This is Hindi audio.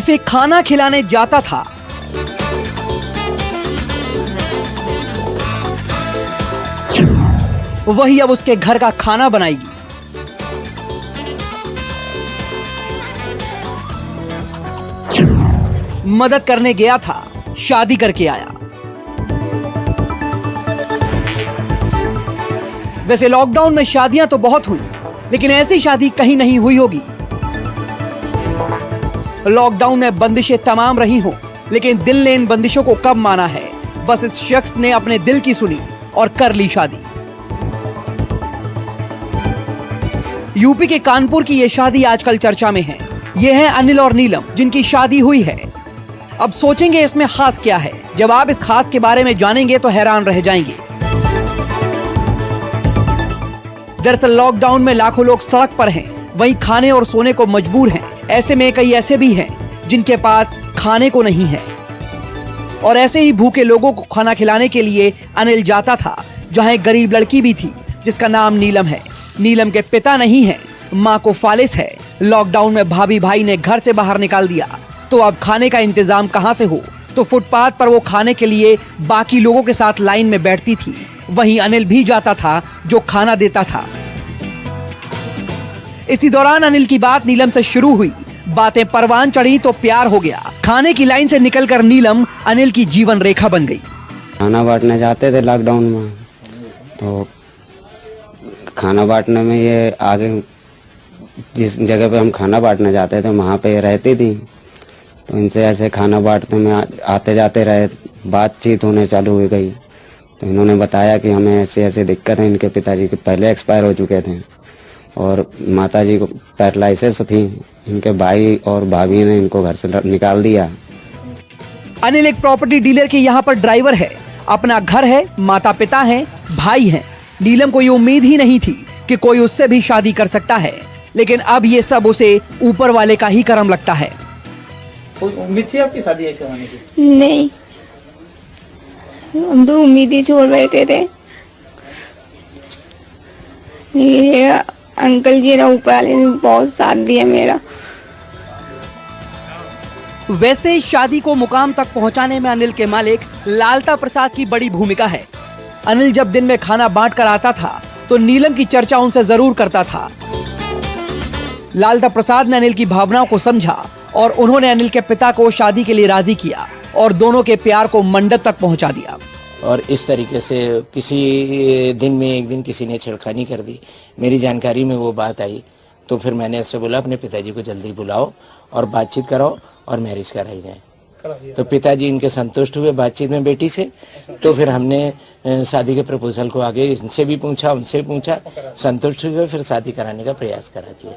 जिसे खाना खिलाने जाता था, वही अब उसके घर का खाना बनाएगी। मदद करने गया था, शादी करके आया। वैसे लॉकडाउन में शादियां तो बहुत हुई, लेकिन ऐसी शादी कहीं नहीं हुई होगी। लॉकडाउन में बंदिशें तमाम रही हों, लेकिन दिल ने इन बंदिशों को कब माना है? बस इस शख्स ने अपने दिल की सुनी और कर ली शादी। यूपी के कानपुर की यह शादी आजकल चर्चा में है। ये है अनिल और नीलम, जिनकी शादी हुई है। अब सोचेंगे इसमें खास क्या है। जब आप इस खास के बारे में जानेंगे तो हैरान रह जाएंगे। दरअसल लॉकडाउन में लाखों लोग सड़क पर हैं, वहीं खाने और सोने को मजबूर हैं। ऐसे में कई ऐसे भी हैं जिनके पास खाने को नहीं है, और ऐसे ही भूखे लोगों को खाना खिलाने के लिए अनिल जाता था, जहां एक गरीब लड़की भी थी जिसका नाम नीलम है। नीलम के पिता नहीं है, माँ को फालिस है। लॉकडाउन में भाभी भाई ने घर से बाहर निकाल दिया, तो अब खाने का इंतजाम कहां से हो? तो फुटपाथ पर वो खाने के लिए बाकी लोगों के साथ लाइन में बैठती थी। वहीं अनिल भी जाता था, जो खाना देता था। इसी दौरान अनिल की बात नीलम से शुरू हुई। बातें परवान चढ़ी तो प्यार हो गया। खाने की लाइन से निकलकर नीलम अनिल की जीवन रेखा बन गई। खाना बांटने जाते थे लॉकडाउन में, तो खाना बांटने में ये आगे जिस जगह पे हम खाना बांटने जाते थे वहाँ पे ये रहती थी, तो इनसे ऐसे खाना बांटने में आते जाते रहे। बातचीत होने चालू हो गई, तो इन्होंने बताया कि हमें ऐसे ऐसे दिक्कत है। इनके पिताजी के पहले एक्सपायर हो चुके थे और माताजी को पैरालिसिस थी। इनके भाई और भाभी ने इनको घर से निकाल दिया। अनिल एक प्रॉपर्टी डीलर के यहाँ पर ड्राइवर है। अपना घर है, माता पिता हैं, भाई हैं। नीलम को ये उम्मीद ही नहीं थी कि कोई उससे भी शादी कर सकता है, लेकिन अब ये सब उसे ऊपर वाले का ही करम लगता है। कोई उम्मीद थी आपकी शादी ऐसे होने की? नहीं, हम तो उम्मीद ही छोड़ बैठे थे। ये अंकल जी ने ऊपर वाले ने बहुत साथ दिया मेरा। वैसे शादी को मुकाम तक पहुंचाने में अनिल के मालिक लालता प्रसाद की बड़ी भूमिका है। अनिल जब दिन में खाना बांट कर आता था तो नीलम की चर्चा उनसे जरूर करता था। लालता प्रसाद ने अनिल की भावनाओं को समझा और उन्होंने अनिल के पिता को शादी के लिए राजी किया और दोनों के प्यार को मंडप तक पहुंचा दिया। और इस तरीके से किसी दिन में एक दिन किसी ने छेड़खानी कर दी। मेरी जानकारी में वो बात आई, तो फिर मैंने इससे बोला अपने पिताजी को जल्दी बुलाओ और बातचीत कराओ और मैरिज कराई जाए। तो पिताजी इनके संतुष्ट हुए बातचीत में बेटी से। तो फिर हमने शादी के प्रपोजल को आगे इनसे भी पूछा, उनसे भी पूछा, संतुष्ट हुए, फिर शादी कराने का प्रयास करा दिया।